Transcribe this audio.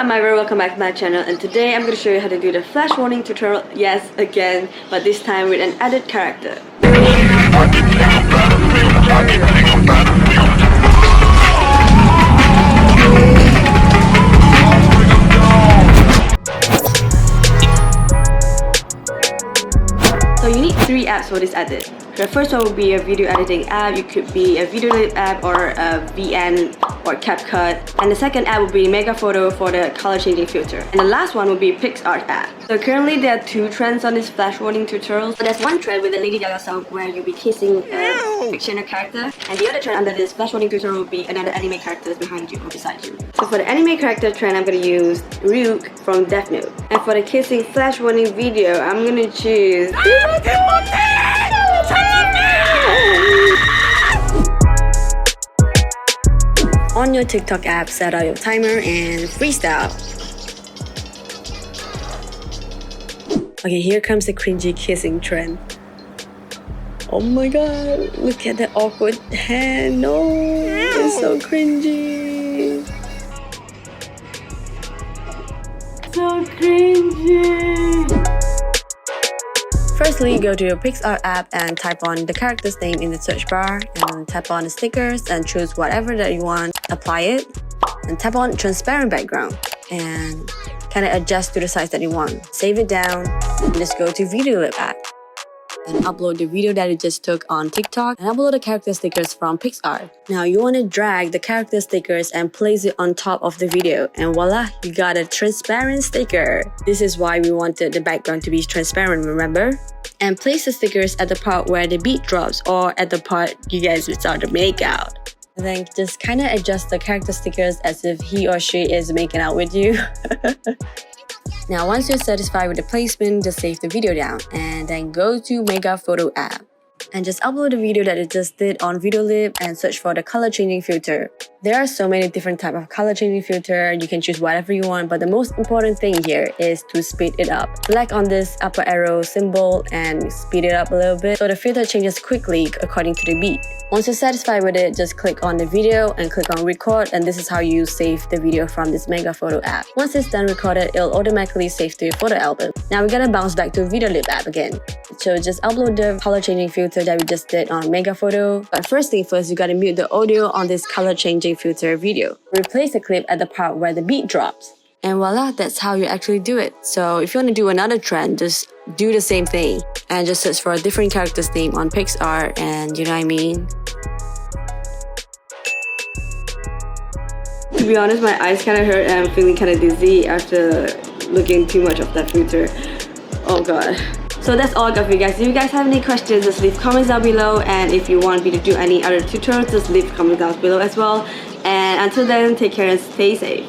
I'm Ivor, welcome back to my channel, and today I'm going to show you how to do the flash warning tutorial, yes, again, but this time with an added character. So you need 3 apps for this edit. The first one will be a video editing app. It could be a VideoEditing app or a VN or CapCut. And the second app will be Mega Photo for the color changing filter. And the last one will be PicsArt app. So currently there are 2 trends on this flash warning tutorial. So there's one trend with the Lady Gaga song where you'll be kissing a fictional character. And the other trend under this flash warning tutorial will be another anime character behind you or beside you. So for the anime character trend, I'm going to use Klook from Death Note. And for the kissing flash warning video, I'm going to choose On your TikTok app, set out your timer and freestyle. Okay, here comes the cringy kissing trend. Oh my god, look at that awkward hand. No, it's so cringy. So cringy. Firstly, go to your PicsArt app and type on the character's name in the search bar and tap on the stickers and choose whatever that you want. Apply it and tap on transparent background and kind of adjust to the size that you want. Save it down and just go to VideoEditing app and upload the video that you just took on TikTok and upload the character stickers from PicsArt. Now you want to drag the character stickers and place it on top of the video, and voila, you got a transparent sticker. This is why we wanted the background to be transparent, remember? And place the stickers at the part where the beat drops or at the part you guys would start to make out. And then just kind of adjust the character stickers as if he or she is making out with you. Now once you're satisfied with the placement, just save the video down and then go to Mega Photo app and just upload the video that you just did on VideoLib and search for the color changing filter. There are so many different types of color changing filter. You can choose whatever you want, but the most important thing here is to speed it up. Select on this upper arrow symbol and speed it up a little bit so the filter changes quickly according to the beat. Once you're satisfied with it, just click on the video and click on record, and this is how you save the video from this Mega Photo app. Once it's done recorded, it'll automatically save to your photo album. Now we're gonna bounce back to VideoLib app again. So just upload the color changing filter that we just did on Mega Photo. But first thing first, you gotta mute the audio on this color changing filter video. Replace the clip at the part where the beat drops. And voila, that's how you actually do it. So if you want to do another trend, just do the same thing and just search for a different character's name on PicsArt, and you know what I mean? To be honest, my eyes kind of hurt and I'm feeling kind of dizzy after looking too much of that filter. Oh god. So that's all I got for you guys. If you guys have any questions, just leave comments down below, and if you want me to do any other tutorials, just leave comments down below as well. And until then, take care and stay safe.